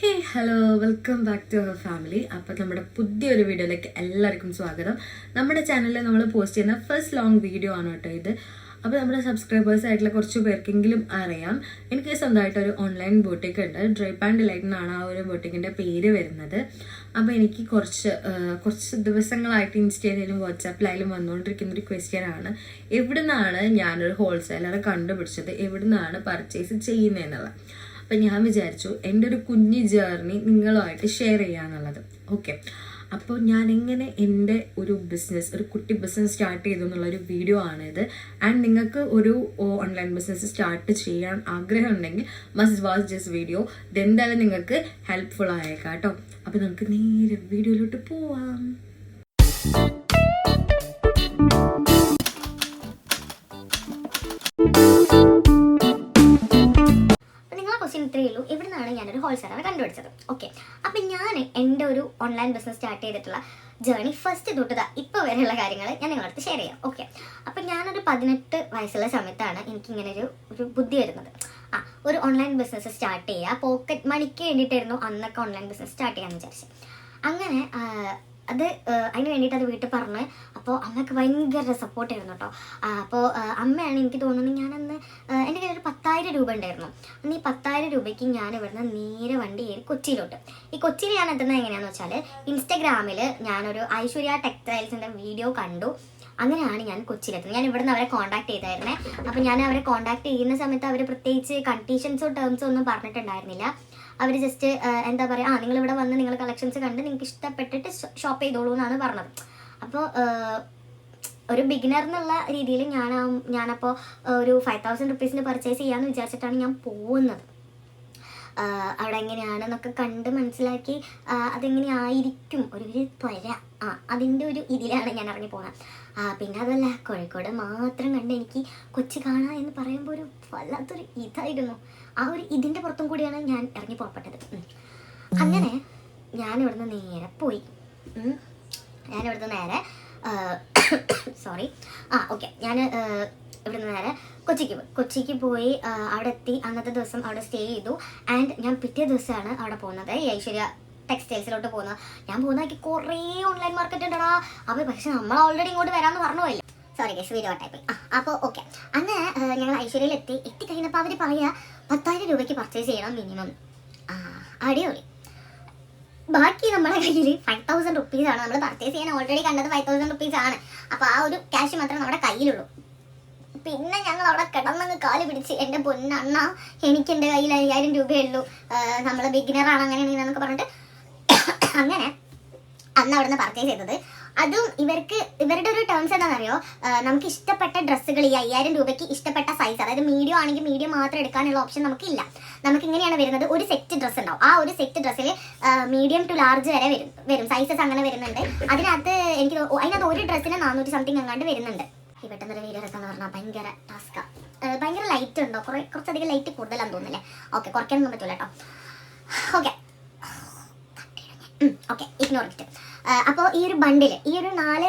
Hey hello welcome back to our family. അപ്പോൾ നമ്മുടെ പുതിയൊരു വീഡിയോയിലേക്ക് എല്ലാവർക്കും സ്വാഗതം. നമ്മുടെ ചാനലിൽ നമ്മൾ പോസ്റ്റ് ചെയ്യുന്ന ഫസ്റ്റ് ലോങ് വീഡിയോ ആണ് കേട്ടോ ഇത്. അപ്പോൾ നമ്മുടെ സബ്സ്ക്രൈബേഴ്സ് ആയിട്ടുള്ള കുറച്ച് പേർക്കെങ്കിലും അറിയാം, എനിക്ക് സ്വന്തമായിട്ടൊരു ഓൺലൈൻ ബോട്ടിക് ഉണ്ട്. ഡ്രൈപ്പ് ആൻഡ് ഡിലൈറ്റ് എന്നാണ് ആ ഒരു ബോട്ടിക്കിൻ്റെ പേര് വരുന്നത്. അപ്പോൾ എനിക്ക് കുറച്ച് ദിവസങ്ങളായിട്ട് ഇൻസ്റ്റയിലും വാട്സാപ്പിലായാലും വന്നുകൊണ്ടിരിക്കുന്നൊരു ക്വസ്റ്റ്യൻ ആണ്, എവിടെ നിന്നാണ് ഞാനൊരു ഹോൾസെയിലറെ കണ്ടുപിടിച്ചത്, എവിടെ നിന്നാണ് പർച്ചേസ് ചെയ്യുന്നതെന്നുള്ളത്. അപ്പം ഞാൻ വിചാരിച്ചു എൻ്റെ ഒരു കുഞ്ഞ് ജേർണി നിങ്ങളുമായിട്ട് ഷെയർ ചെയ്യാന്നുള്ളത്. ഓക്കെ, അപ്പോൾ ഞാൻ എങ്ങനെ എൻ്റെ ഒരു കുട്ടി ബിസിനസ് സ്റ്റാർട്ട് ചെയ്തു എന്നുള്ളൊരു വീഡിയോ ആണിത്. ആൻഡ് നിങ്ങൾക്ക് ഒരു ഓൺലൈൻ ബിസിനസ് സ്റ്റാർട്ട് ചെയ്യാൻ ആഗ്രഹം ഉണ്ടെങ്കിൽ മസ്റ്റ് വാച്ച് ദിസ് വീഡിയോ. ഇതെന്തായാലും നിങ്ങൾക്ക് ഹെൽപ്ഫുൾ ആയേക്കാം കേട്ടോ. അപ്പോൾ നമുക്ക് നേരെ വീഡിയോയിലോട്ട് പോവാം. ഇത്രയേ ഉള്ളൂ, ഇവിടെ നിന്നാണ് ഞാനൊരു ഹോൾസെയിലറെ കണ്ടുപിടിച്ചത്. ഓക്കെ, അപ്പം ഞാൻ എൻ്റെ ഒരു ഓൺലൈൻ ബിസിനസ് സ്റ്റാർട്ട് ചെയ്തിട്ടുള്ള ജേർണി ഫസ്റ്റ് തൊട്ട് ഇപ്പോൾ വരെയുള്ള കാര്യങ്ങൾ ഞാൻ നിങ്ങളടുത്ത് ഷെയർ ചെയ്യാം. ഓക്കെ, അപ്പം ഞാനൊരു 18 വയസ്സുള്ള സമയത്താണ് എനിക്കിങ്ങനെ ഒരു ബുദ്ധി വരുന്നത്. ഒരു ഓൺലൈൻ ബിസിനസ് സ്റ്റാർട്ട് ചെയ്യുക, പോക്കറ്റ് മണിക്ക് വേണ്ടിയിട്ടായിരുന്നു അന്നൊക്കെ ഓൺലൈൻ ബിസിനസ് സ്റ്റാർട്ട് ചെയ്യാമെന്ന് വിചാരിച്ചു. അങ്ങനെ അതിന് വേണ്ടിയിട്ട് അത് വീട്ടിൽ പറഞ്ഞ്, അപ്പോൾ അമ്മയ്ക്ക് ഭയങ്കര സപ്പോർട്ടായിരുന്നു കേട്ടോ. അപ്പോൾ അമ്മയാണ് എനിക്ക് തോന്നുന്നത്, ഞാനന്ന് എൻ്റെ കയ്യിൽ ഒരു 10,000 രൂപ ഉണ്ടായിരുന്നു. അന്ന് ഈ 10,000 രൂപയ്ക്ക് ഞാൻ ഇവിടുന്ന് നേരെ വണ്ടി കയറി കൊച്ചിയിലോട്ട്. ഈ കൊച്ചിയിൽ ഞാൻ എത്തുന്നത് എങ്ങനെയാണെന്ന് വെച്ചാൽ, ഇൻസ്റ്റഗ്രാമിൽ ഞാനൊരു ഐശ്വര്യ ടെക്സ്റ്റൈൽസിൻ്റെ വീഡിയോ കണ്ടു. അങ്ങനെയാണ് ഞാൻ കൊച്ചിയിലെത്തുന്നത്. ഞാൻ ഇവിടുന്ന് അവരെ കോൺടാക്ട് ചെയ്തായിരുന്നേ. അപ്പോൾ ഞാൻ അവരെ കോൺടാക്ട് ചെയ്യുന്ന സമയത്ത് അവർ പ്രത്യേകിച്ച് കണ്ടീഷൻസോ ടേംസോ ഒന്നും പറഞ്ഞിട്ടുണ്ടായിരുന്നില്ല. അവർ ജസ്റ്റ് എന്താ പറയുക, നിങ്ങളിവിടെ വന്ന് നിങ്ങൾ കളക്ഷൻസ് കണ്ട് നിങ്ങൾക്ക് ഇഷ്ടപ്പെട്ടിട്ട് ഷോപ്പ് ചെയ്തോളൂ എന്നാണ് പറഞ്ഞത്. അപ്പോൾ ഒരു ബിഗിനർ എന്നുള്ള രീതിയിൽ ഞാനപ്പോൾ ഒരു 5,000 റുപ്പീസിന് പർച്ചേസ് ചെയ്യാമെന്ന് വിചാരിച്ചിട്ടാണ് ഞാൻ പോകുന്നത്. അവിടെ എങ്ങനെയാണെന്നൊക്കെ കണ്ട് മനസ്സിലാക്കി അതെങ്ങനെയായിരിക്കും ഒരു ത്വര അതിൻ്റെ ഒരു ഇതിലാണ് ഞാൻ ഇറങ്ങി പോകുന്നത്. പിന്നെ അതല്ല, കോഴിക്കോട് മാത്രം കണ്ട് എനിക്ക് കൊച്ചി കാണാം എന്ന് പറയുമ്പോൾ ഒരു വല്ലാത്തൊരു ഇതായിരുന്നു. ആ ഒരു ഇതിൻ്റെ പുറത്തും കൂടിയാണ് ഞാൻ ഇറങ്ങി പുറപ്പെട്ടത്. അങ്ങനെ ഞാനിവിടുന്ന് നേരെ പോയി. ഞാൻ ഇവിടുന്ന് നേരെ കൊച്ചിക്ക് പോയി. അവിടെ എത്തി. അന്നത്തെ ദിവസം അവിടെ സ്റ്റേ ചെയ്തു. ആൻഡ് ഞാൻ പിറ്റേ ദിവസമാണ് അവിടെ പോകുന്നത്, ഈ ഐശ്വര്യ ടെക്സ്റ്റൈൽസിലോട്ട് പോകുന്നത്. ഞാൻ പോകുന്നതൊക്കെ കുറേ ഓൺലൈൻ മാർക്കറ്റ് ഉണ്ടടാ. അപ്പോൾ പക്ഷെ നമ്മൾ ഓൾറെഡി ഇങ്ങോട്ട് വരാമെന്ന് പറഞ്ഞു പോയില്ല. Sorry guys, video type. അപ്പോൾ ഓക്കെ, അങ്ങനെ ഞങ്ങൾ ഐശ്വര്യയിൽ എത്തിക്കഴിഞ്ഞപ്പോൾ അവർ പറയുക 10,000 രൂപയ്ക്ക് പർച്ചേസ് ചെയ്യണം മിനിമം. അടിപൊളി. ബാക്കി നമ്മുടെ കയ്യിൽ 5,000 റുപ്പീസാണ്. നമ്മൾ പർച്ചേസ് ചെയ്യാൻ ഓൾറെഡി കണ്ടത് 5,000 റുപ്പീസാണ്. അപ്പോൾ ആ ഒരു ക്യാഷ് മാത്രമേ നമ്മുടെ കയ്യിലുള്ളൂ. പിന്നെ ഞങ്ങൾ അവിടെ കിടന്നങ്ങ് കാല് പിടിച്ച്, എൻ്റെ പൊന്നണ്ണ എനിക്ക് എൻ്റെ കയ്യിൽ 5,000 രൂപയേ ഉള്ളൂ, നമ്മൾ ബിഗിനറാണ് അങ്ങനെയാണെന്നൊക്കെ പറഞ്ഞിട്ട് അങ്ങനെ അന്ന് അവിടെ നിന്ന് പർച്ചേസ് ചെയ്തത്. അതും ഇവരുടെ ഒരു ടേംസ് എന്താണെന്നറിയോ, നമുക്ക് ഇഷ്ടപ്പെട്ട ഡ്രസ്സുകൾ ഈ 5,000 രൂപയ്ക്ക് ഇഷ്ടപ്പെട്ട സൈസ്, അതായത് മീഡിയം ആണെങ്കിൽ മീഡിയം മാത്രം എടുക്കാനുള്ള ഓപ്ഷൻ നമുക്കില്ല. നമുക്ക് ഇങ്ങനെയാണ് വരുന്നത്, ഒരു സെറ്റ് ഡ്രസ്സ് ഉണ്ടാവും. ആ ഒരു സെറ്റ് ഡ്രസ്സിൽ മീഡിയം ടു ലാർജ് വരെ വരും സൈസസ് അങ്ങനെ വരുന്നുണ്ട്. അതിനകത്ത് ഒരു ഡ്രസ്സിന് 400 സംതിങ് അങ്ങാണ്ട് വരുന്നുണ്ട്. ഈ പെട്ടെന്നൊരു വീഡിയോ എടുക്കാന്ന് പറഞ്ഞാൽ ഭയങ്കര ടാസ്കാണ്. ഭയങ്കര ലൈറ്റ് ഉണ്ടോ? കുറച്ചധികം ലൈറ്റ് കൂടുതലാണെന്ന് തോന്നുന്നില്ലേ? ഓക്കെ, കുറയ്ക്കാനൊന്നും പറ്റില്ല കേട്ടോ. Okay, ignore it. അപ്പോൾ ഈ ഒരു ബണ്ടിൽ, ഈ ഒരു 4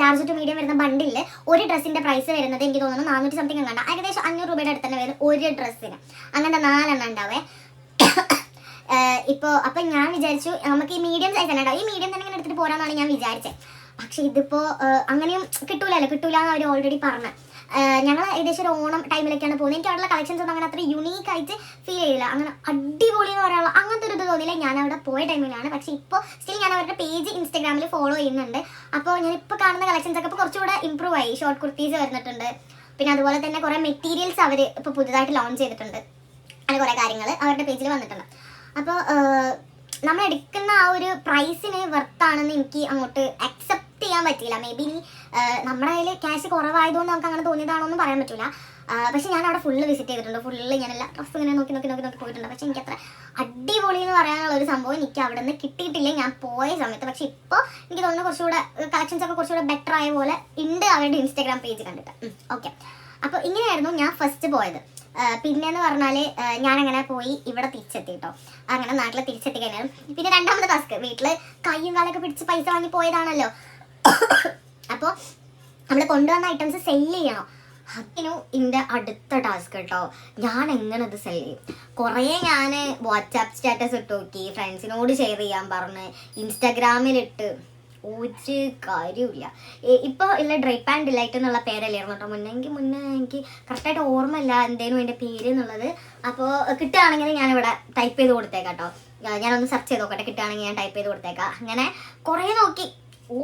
ലാർജ് ടു മീഡിയം വരുന്ന ബണ്ടിൽ ഒരു ഡ്രസ്സിൻ്റെ പ്രൈസ് വരുന്നത് എനിക്ക് തോന്നുന്നു 400 സംതിങ് അങ്ങാണ്ട്, ഏകദേശം 500 രൂപയുടെ അടുത്ത് തന്നെ വരും ഒരു ഡ്രസ്സിന്. അങ്ങനത്തെ 4 എണ്ണം ഉണ്ടാവേ. അപ്പം ഞാൻ വിചാരിച്ചു നമുക്ക് ഈ മീഡിയം സൈസ് തന്നെ ഉണ്ടാവും, ഈ മീഡിയം തന്നെ ഇങ്ങനെ എടുത്തിട്ട് പോരാന്നാണ് ഞാൻ വിചാരിച്ചത്. പക്ഷെ ഇതിപ്പോൾ അങ്ങനെയും കിട്ടൂല എന്ന് അവർ ഓൾറെഡി പറഞ്ഞു. ഞങ്ങൾ ഏകദേശം ഒരു ഓണം ടൈമിലൊക്കെയാണ് പോകുന്നത്. എനിക്ക് അവിടെയുള്ള കളക്ഷൻസ് ഒന്നും അങ്ങനെ അത്ര യുണീക്ക് ആയിട്ട് ഫീൽ ചെയ്തില്ല. അങ്ങനെ അടിപൊളി എന്ന് പറയാനുള്ള അങ്ങനത്തെ ഒരു ഇത് തോന്നിയില്ല ഞാൻ അവിടെ പോയ ടൈമിലാണ്. പക്ഷെ ഇപ്പോൾ സ്റ്റിൽ ഞാൻ അവരുടെ പേജ് ഇൻസ്റ്റാഗ്രാമിൽ ഫോളോ ചെയ്യുന്നുണ്ട്. അപ്പോൾ ഞാനിപ്പോൾ കാണുന്ന കളക്ഷൻസ് ഒക്കെ ഇപ്പോൾ കുറച്ചുകൂടെ ഇമ്പ്രൂവ് ആയി. ഷോർട്ട് കുർത്തീസ് വരുന്നിട്ടുണ്ട്. പിന്നെ അതുപോലെ തന്നെ കുറേ മെറ്റീരിയൽസ് അവർ ഇപ്പോൾ പുതുതായിട്ട് ലോഞ്ച് ചെയ്തിട്ടുണ്ട്. അങ്ങനെ കുറേ കാര്യങ്ങൾ അവരുടെ പേജിൽ വന്നിട്ടുണ്ട്. അപ്പോൾ നമ്മൾ എടുക്കുന്ന ആ ഒരു പ്രൈസിന് വെർത്താണെന്ന് എനിക്ക് അങ്ങോട്ട് അക്സെപ്റ്റ് ചെയ്യാൻ പറ്റിയില്ല. മേ ബി നമ്മുടെ കയ്യിൽ ക്യാഷ് കുറവായതുകൊണ്ട് നമുക്ക് അങ്ങനെ തോന്നിയതാണോ എന്ന് പറയാൻ പറ്റില്ല. പക്ഷെ ഞാൻ അവിടെ ഫുള്ള് വിസിറ്റ് ചെയ്തിട്ടുണ്ട്. ഫുള്ള് ഞാനെല്ലാം ഡ്രസ്സ് ഇങ്ങനെ നോക്കി പോയിട്ടുണ്ട്. പക്ഷെ എനിക്ക് അത്ര അടിപൊളി എന്ന് പറയാനുള്ള ഒരു സംഭവം എനിക്ക് അവിടെ നിന്ന് കിട്ടിയിട്ടില്ല ഞാൻ പോയ സമയത്ത്. പക്ഷെ ഇപ്പോൾ എനിക്ക് തോന്നുന്നു കുറച്ചുകൂടെ കളക്ഷൻസ് ഒക്കെ കുറച്ചുകൂടെ ബെറ്റർ ആയ പോലെ ഉണ്ട് അവരുടെ ഇൻസ്റ്റാഗ്രാം പേജ് കണ്ടിട്ട്. ഓക്കെ, അപ്പോൾ ഇങ്ങനെയായിരുന്നു ഞാൻ ഫസ്റ്റ് പോയത്. പിന്നെയെന്ന് പറഞ്ഞാൽ ഞാനങ്ങനെ പോയി ഇവിടെ തിരിച്ചെത്തി കേട്ടോ. അങ്ങനെ നാട്ടിൽ തിരിച്ചെത്തി കഴിഞ്ഞാൽ പിന്നെ രണ്ടാമത്തെ ടാസ്ക്, വീട്ടിൽ കയ്യും കാലൊക്കെ പിടിച്ച് പൈസ വാങ്ങി പോയതാണല്ലോ. അപ്പോൾ നമ്മൾ കൊണ്ടുവന്ന ഐറ്റംസ് സെല്ല് ചെയ്യണം. ഇതിൻ്റെ അടുത്ത ടാസ്ക് കേട്ടോ, ഞാൻ എങ്ങനെ ഇത് സെല് ചെയ്യും. കുറേ ഞാൻ വാട്സാപ്പ് സ്റ്റാറ്റസ് ഇട്ട് നോക്കി, ഫ്രണ്ട്സിനോട് ഷെയർ ചെയ്യാൻ പറഞ്ഞ്, ഇൻസ്റ്റാഗ്രാമിലിട്ട്, ഒരു കാര്യമില്ല. ഇപ്പോൾ ഉള്ള ഡ്രൈപ്പ് ആൻഡ് ഡിലൈറ്റ് എന്നുള്ള പേരല്ലായിരുന്നു കേട്ടോ മുന്നേ എനിക്ക് കറക്റ്റായിട്ട് ഓർമ്മയില്ല എന്തേലും എൻ്റെ പേര് എന്നുള്ളത്. അപ്പോൾ കിട്ടുകയാണെങ്കിൽ ഞാനിവിടെ ടൈപ്പ് ചെയ്ത് കൊടുത്തേക്കാം കേട്ടോ, ഞാനൊന്ന് സെർച്ച് ചെയ്ത് നോക്കട്ടെ, കിട്ടുകയാണെങ്കിൽ ഞാൻ ടൈപ്പ് ചെയ്ത് കൊടുത്തേക്കാം. അങ്ങനെ കുറേ നോക്കി,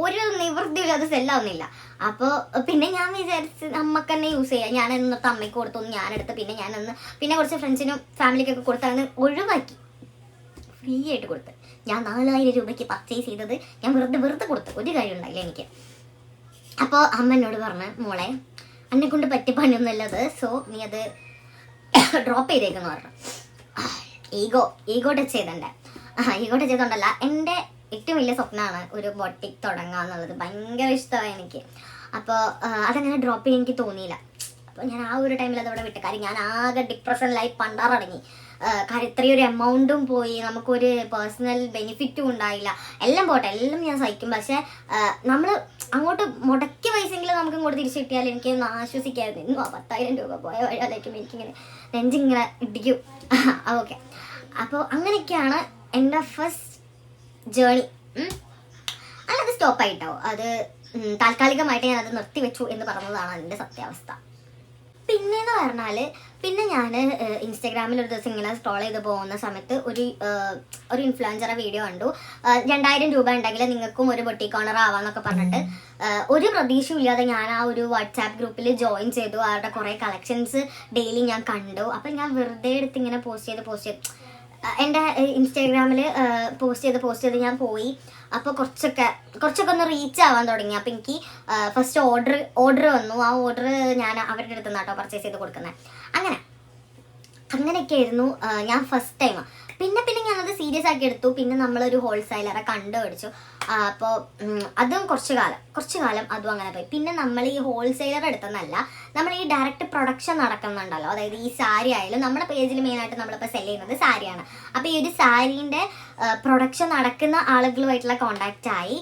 ഒരു നിവൃത്തിയില്ല, അത് സെല്ലാവുന്നില്ല. അപ്പോൾ പിന്നെ ഞാൻ വിചാരിച്ച് നമുക്ക് തന്നെ യൂസ് ചെയ്യാം. ഞാൻ എന്നിട്ട് അമ്മയ്ക്ക് കൊടുത്തൊന്ന് ഞാനെടുത്ത് പിന്നെ കുറച്ച് ഫ്രണ്ട്സിനും ഫാമിലിക്കൊക്കെ കൊടുത്തങ്ങനെ ഒഴിവാക്കി, ഫ്രീ ആയിട്ട് കൊടുത്ത്. ഞാൻ 4000 രൂപയ്ക്ക് പർച്ചേസ് ചെയ്തത് ഞാൻ വെറുതെ കൊടുത്ത്, ഒരു കാര്യം ഉണ്ടായില്ല എനിക്ക്. അപ്പോൾ അമ്മ എന്നോട് പറഞ്ഞ്, മോളെ എന്നെ കൊണ്ട് പറ്റിയ പണിയൊന്നുമല്ലത്, സോ നീ അത് ഡ്രോപ്പ് ചെയ്തേക്കെന്ന് പറഞ്ഞു. ഈഗോ ടച്ച് ചെയ്തേ ഈഗോ ടച്ച് ചെയ്തോണ്ടല്ല, എൻ്റെ ഏറ്റവും വലിയ സ്വപ്നമാണ് ഒരു ബൊട്ടിക് തുടങ്ങുക എന്നുള്ളത്. ഭയങ്കര ഇഷ്ടമായി എനിക്ക്. അപ്പോൾ അതങ്ങനെ ഡ്രോപ്പ് ചെയ്യാൻ എനിക്ക് തോന്നിയില്ല. അപ്പോൾ ഞാൻ ആ ഒരു ടൈമിൽ അതവിടെ വിട്ടു. കാര്യം ഞാൻ ആകെ ഡിപ്രഷനിലായി പണ്ടാറടങ്ങി. കാര്യം ഇത്രയൊരു എമൗണ്ടും പോയി, നമുക്കൊരു പേഴ്സണൽ ബെനിഫിറ്റും ഉണ്ടായില്ല. എല്ലാം പോട്ടെ, എല്ലാം ഞാൻ സഹിക്കും. പക്ഷേ നമ്മൾ അങ്ങോട്ട് മുടക്കിയ പൈസയെങ്കിലും നമുക്ക് ഇങ്ങോട്ട് തിരിച്ചു കിട്ടിയാൽ എനിക്കൊന്ന് ആശ്വസിക്കായിരുന്നു. ഇന്നും 10,000 രൂപ പോയ വഴിയാലേക്കും എനിക്കിങ്ങനെ നെഞ്ചിങ്ങനെ ഇടിക്കും. ഓക്കെ, അപ്പോൾ അങ്ങനെയൊക്കെയാണ് എൻ്റെ ഫസ്റ്റ് ജേണി. അല്ലാതെ സ്റ്റോപ്പായിട്ടോ, അത് താൽക്കാലികമായിട്ട് ഞാനത് നിർത്തിവെച്ചു എന്ന് പറഞ്ഞതാണ് അതിൻ്റെ സത്യാവസ്ഥ. പിന്നെയെന്ന് പറഞ്ഞാൽ ഞാൻ ഇൻസ്റ്റാഗ്രാമിൽ ഒരു ദിവസം ഇങ്ങനെ സ്ക്രോൾ ചെയ്ത് പോകുന്ന സമയത്ത് ഒരു ഇൻഫ്ലുവൻസറെ വീഡിയോ കണ്ടു. 2000 രൂപ ഉണ്ടെങ്കിൽ നിങ്ങൾക്കും ഒരു ബൊട്ടിക് ഓണർ ആവാന്നൊക്കെ പറഞ്ഞിട്ട് ഒരു പ്രതീക്ഷയും ഇല്ലാതെ ഞാൻ ആ ഒരു വാട്സാപ്പ് ഗ്രൂപ്പിൽ ജോയിൻ ചെയ്തു. അവരുടെ കുറേ കളക്ഷൻസ് ഡെയിലി ഞാൻ കണ്ടു. അപ്പം ഞാൻ വെറുതെ എടുത്ത് ഇങ്ങനെ പോസ്റ്റ് ചെയ്ത് എൻ്റെ ഇൻസ്റ്റാഗ്രാമിൽ പോസ്റ്റ് ചെയ്ത് ഞാൻ പോയി. അപ്പോൾ കുറച്ചൊക്കെ ഒന്ന് റീച്ച് ആവാൻ തുടങ്ങി. അപ്പോൾ എനിക്ക് ഫസ്റ്റ് ഓർഡർ വന്നു. ആ ഓർഡർ ഞാൻ അവരുടെ അടുത്ത് നിന്നാട്ടോ പർച്ചേസ് ചെയ്ത് കൊടുക്കുന്നത്. അങ്ങനെയൊക്കെ ആയിരുന്നു ഞാൻ ഫസ്റ്റ് ടൈം. പിന്നെ ഞാനത് സീരിയസ് ആക്കി എടുത്തു. പിന്നെ നമ്മളൊരു ഹോൾസെയിലറെ കണ്ടുപിടിച്ചു. അപ്പോൾ അതും കുറച്ച് കാലം അതും അങ്ങനെ പോയി. പിന്നെ നമ്മൾ ഈ ഹോൾസെയിലർ എടുത്തെന്നല്ല, നമ്മൾ ഈ ഡയറക്റ്റ് പ്രൊഡക്ഷൻ നടക്കുന്നുണ്ടല്ലോ. അതായത് ഈ സാരി ആയാലും നമ്മുടെ പേജിൽ മെയിനായിട്ട് നമ്മളിപ്പോൾ സെല് ചെയ്യുന്നത് സാരിയാണ്. അപ്പോൾ ഈ ഒരു സാരീൻ്റെ പ്രൊഡക്ഷൻ നടക്കുന്ന ആളുകളുമായിട്ടുള്ള കോണ്ടാക്റ്റ് ആയി.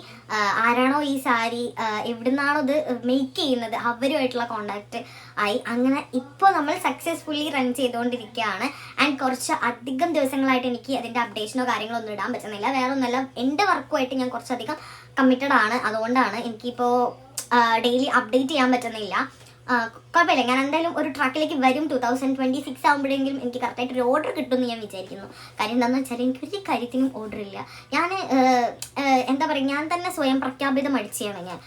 ആരാണോ ഈ സാരി എവിടുന്നാണോ ഇത് മേക്ക് ചെയ്യുന്നത് അവരുമായിട്ടുള്ള കോണ്ടാക്റ്റ് ആയി. അങ്ങനെ ഇപ്പോൾ നമ്മൾ സക്സസ്ഫുള്ളി റൺ ചെയ്തുകൊണ്ടിരിക്കുകയാണ്. ആൻഡ് കുറച്ച് അധികം ദിവസങ്ങളായിട്ട് എനിക്ക് അതിൻ്റെ അപ്ഡേഷനോ കാര്യങ്ങളോ ഒന്നും ഇടാൻ പറ്റുന്നില്ല. വേറെ ഒന്നല്ല, എൻ്റെ വർക്കുമായിട്ട് ഞാൻ കുറച്ചധികം കമ്മിറ്റഡ് ആണ്. അതുകൊണ്ടാണ് എനിക്കിപ്പോൾ ഡെയിലി അപ്ഡേറ്റ് ചെയ്യാൻ പറ്റുന്നില്ല. കുഴപ്പമില്ല, ഞാൻ എന്തായാലും ഒരു ട്രാക്കിലേക്ക് വരും. 2026 ആകുമ്പോഴെങ്കിലും എനിക്ക് കറക്റ്റായിട്ട് ഒരു ഓർഡർ കിട്ടുമെന്ന് ഞാൻ വിചാരിക്കുന്നു. കാര്യം എന്താണെന്ന് വെച്ചാൽ എനിക്കൊരു കാര്യത്തിനും ഓർഡർ ഇല്ല. ഞാൻ എന്താ പറയുക, ഞാൻ തന്നെ സ്വയം പ്രഖ്യാപിതം അടിച്ചാണ്. ഞാൻ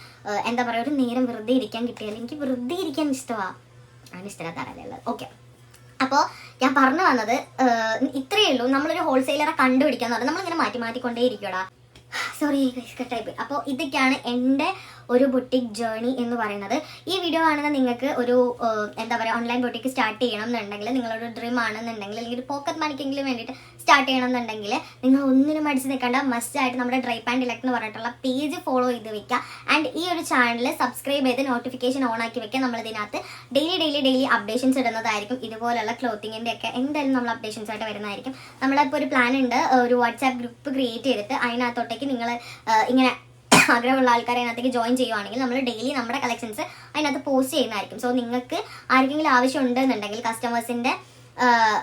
എന്താ പറയുക, ഒരു നേരം വെറുതെ ഇരിക്കാൻ കിട്ടിയാൽ എനിക്ക് വെറുതെ ഇരിക്കാൻ ഇഷ്ടമാണ്. അങ്ങനെ ഇഷ്ടമില്ലാത്ത ആരല്ലുള്ളത്. ഓക്കെ, അപ്പോൾ ഞാൻ പറഞ്ഞു വന്നത് ഇത്രയേ ഉള്ളൂ. നമ്മളൊരു ഹോൾസെയിലറെ കണ്ടുപിടിക്കാന്ന് പറഞ്ഞാൽ നമ്മളിങ്ങനെ മാറ്റിക്കൊണ്ടേ ഇരിക്കടാ. സോറി കട്ടായിപ്പോയി. അപ്പോൾ ഇതൊക്കെയാണ് എൻ്റെ ഒരു ബൊട്ടിക് ജേണി എന്ന് പറയുന്നത്. ഈ വീഡിയോ കാണുന്ന നിങ്ങൾക്ക് ഒരു എന്താ പറയുക, ഓൺലൈൻ ബൊട്ടിക്ക് സ്റ്റാർട്ട് ചെയ്യണം എന്നുണ്ടെങ്കിൽ, നിങ്ങളൊരു ഡ്രീം ആണെന്നുണ്ടെങ്കിൽ, അല്ലെങ്കിൽ ഒരു പോക്കറ്റ് മണിക്കെങ്കിലും വേണ്ടിയിട്ട് സ്റ്റാർട്ട് ചെയ്യണം എന്നുണ്ടെങ്കിൽ നിങ്ങൾ ഒന്നിനും അടിച്ച് നിൽക്കേണ്ട, മസ്റ്റായിട്ട് നമ്മുടെ ഡ്രൈപ്പ് ആൻഡ് ഡിലക്ട് എന്ന് പറഞ്ഞിട്ടുള്ള പേജ് ഫോളോ ചെയ്ത് വെക്കുക. ആൻഡ് ഈ ഒരു ചാനൽ സബ്സ്ക്രൈബ് ചെയ്ത് നോട്ടിഫിക്കേഷൻ ഓൺ ആക്കി വെക്കുക. നമ്മളിതിനകത്ത് ഡെയിലി അപ്ഡേഷൻസ് ഇടുന്നതായിരിക്കും. ഇതുപോലുള്ള ക്ലോത്തിങ്ങിൻ്റെ ഒക്കെ എന്തായാലും നമ്മൾ അപ്ഡേഷൻസ് ആയിട്ട് വരുന്നതായിരിക്കും. നമ്മളിപ്പോൾ ഒരു പ്ലാൻ ഉണ്ട്, ഒരു വാട്സാപ്പ് ഗ്രൂപ്പ് ക്രിയേറ്റ് ചെയ്തിട്ട് അതിനകത്തോട്ടേക്ക് നിങ്ങൾ ഇങ്ങനെ ആഗ്രഹമുള്ള ആൾക്കാരെ അതിനകത്തേക്ക് ജോയിൻ ചെയ്യുവാണെങ്കിൽ നമ്മൾ ഡെയിലി നമ്മുടെ കളക്ഷൻസ് അതിനകത്ത് പോസ്റ്റ് ചെയ്യുന്നതായിരിക്കും. സോ നിങ്ങൾക്ക് ആർക്കെങ്കിലും ആവശ്യം ഉണ്ടെന്നുണ്ടെങ്കിൽ കസ്റ്റമേഴ്സിൻ്റെ,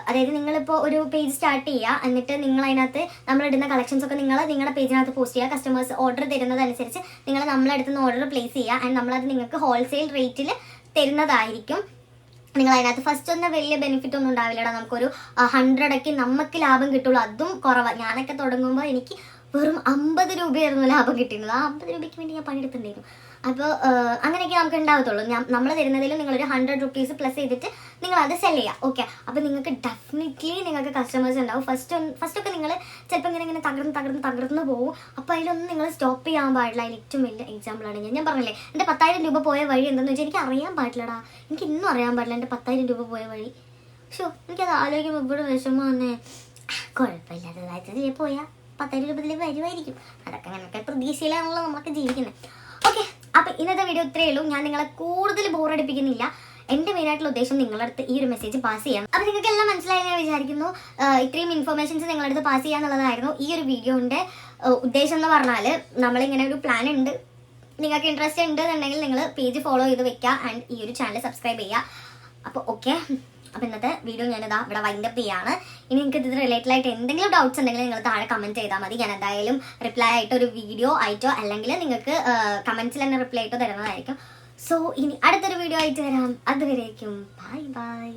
അതായത് നിങ്ങളിപ്പോൾ ഒരു പേജ് സ്റ്റാർട്ട് ചെയ്യുക, എന്നിട്ട് നിങ്ങൾ അതിനകത്ത് നമ്മളിടുന്ന കളക്ഷൻസ് ഒക്കെ നിങ്ങളുടെ പേജിനകത്ത് പോസ്റ്റ് ചെയ്യുക. കസ്റ്റമേഴ്സ് ഓർഡർ തരുന്നതനുസരിച്ച് നിങ്ങൾ നമ്മളടുത്ത് നിന്ന് ഓർഡർ പ്ലേസ് ചെയ്യുക. ആൻഡ് നമ്മളത് നിങ്ങൾക്ക് ഹോൾസെയിൽ റേറ്റിൽ തരുന്നതായിരിക്കും. നിങ്ങൾ അതിനകത്ത് ഫസ്റ്റ് ഒന്നും വലിയ ബെനിഫിറ്റ് ഒന്നും ഉണ്ടാവില്ലടാ, നമുക്കൊരു 100 നമുക്ക് ലാഭം കിട്ടുള്ളൂ. അതും കുറവാണ്. ഞാനൊക്കെ തുടങ്ങുമ്പോൾ എനിക്ക് വെറും 50 രൂപയായിരുന്നു ലാഭം കിട്ടിയിരുന്നത്. ആ 50 രൂപയ്ക്ക് വേണ്ടി ഞാൻ പണിയെടുത്തിട്ടുണ്ടായിരുന്നു. അപ്പോൾ അങ്ങനെയൊക്കെ നമുക്ക് ഉണ്ടാകത്തുള്ളൂ. നമ്മൾ തരുന്നതിലും നിങ്ങളൊരു 100 rupees പ്ലസ് ചെയ്തിട്ട് നിങ്ങളത് സെല് ചെയ്യുക. ഓക്കെ, അപ്പോൾ നിങ്ങൾക്ക് ഡെഫിനറ്റ്ലി നിങ്ങൾക്ക് കസ്റ്റമേഴ്സ് ഉണ്ടാവും. ഫസ്റ്റൊക്കെ നിങ്ങൾ ചിലപ്പോൾ ഇങ്ങനെ തകർന്ന് പോകും. അപ്പോൾ അതിലൊന്നും നിങ്ങൾ സ്റ്റോപ്പ് ചെയ്യാൻ പാടില്ല. അതിൽ ഏറ്റവും വലിയ എക്സാമ്പിളാണ് ഞാൻ പറഞ്ഞില്ലേ, എൻ്റെ 10,000 രൂപ പോയ വഴി എന്താണെന്ന് വെച്ചാൽ എനിക്ക് അറിയാൻ പാടില്ലടാ. എനിക്ക് ഇന്നും അറിയാൻ പാടില്ല എൻ്റെ 10,000 രൂപ പോയ വഴി. എനിക്കത് ആലോചിക്കുമ്പോൾ ഇവിടെ വിഷമം തന്നെ. കുഴപ്പമില്ലാത്തതായിട്ട് പോയാൽ 10,000 രൂപ വരുമായിരിക്കും. അതൊക്കെ അങ്ങനെയൊക്കെ പ്രതീക്ഷയിലാണല്ലോ നമ്മളൊക്കെ ജീവിക്കുന്നത്. ഓക്കെ, അപ്പോൾ ഇന്നത്തെ വീഡിയോ ഇത്രയേ ഉള്ളൂ. ഞാൻ നിങ്ങളെ കൂടുതൽ ബോറടിപ്പിക്കുന്നില്ല. എൻ്റെ മെയിനായിട്ടുള്ള ഉദ്ദേശം നിങ്ങളുടെ അടുത്ത് ഈ ഒരു മെസ്സേജ് പാസ് ചെയ്യാം. അപ്പോൾ നിങ്ങൾക്ക് എല്ലാം മനസ്സിലായി ഞാൻ വിചാരിക്കുന്നു. ഇത്രയും ഇൻഫർമേഷൻസ് നിങ്ങളുടെ അടുത്ത് പാസ് ചെയ്യാന്നുള്ളതായിരുന്നു ഈ ഒരു വീഡിയോൻ്റെ ഉദ്ദേശം എന്ന് പറഞ്ഞാൽ. നമ്മളിങ്ങനെ ഒരു പ്ലാൻ ഉണ്ട്, നിങ്ങൾക്ക് ഇൻട്രസ്റ്റ് ഉണ്ട് എന്നുണ്ടെങ്കിൽ നിങ്ങൾ പേജ് ഫോളോ ചെയ്ത് വെക്കുക ആൻഡ് ഈ ഒരു ചാനൽ സബ്സ്ക്രൈബ് ചെയ്യുക. അപ്പോൾ ഓക്കെ, അപ്പോൾ ഇന്നത്തെ വീഡിയോ ഞാനിതാ ഇവിടെ വൈൻഡപ്പ് ചെയ്യാണ്. ഇനി നിങ്ങൾക്ക് ഇത് റിലേറ്റഡ് ആയിട്ട് എന്തെങ്കിലും ഡൗട്ട്സ് ഉണ്ടെങ്കിൽ നിങ്ങൾ താഴെ കമൻറ്റ് ചെയ്താൽ മതി. ഞാൻ എന്തായാലും റിപ്ലൈ ആയിട്ട് ഒരു വീഡിയോ ആയിട്ടോ അല്ലെങ്കിൽ നിങ്ങൾക്ക് കമൻസിൽ തന്നെ റിപ്ലൈ ആയിട്ടോ തരുന്നതായിരിക്കും. സോ ഇനി അടുത്തൊരു വീഡിയോ ആയിട്ട് വരാം. അതുവരേക്കും ബൈ ബൈ.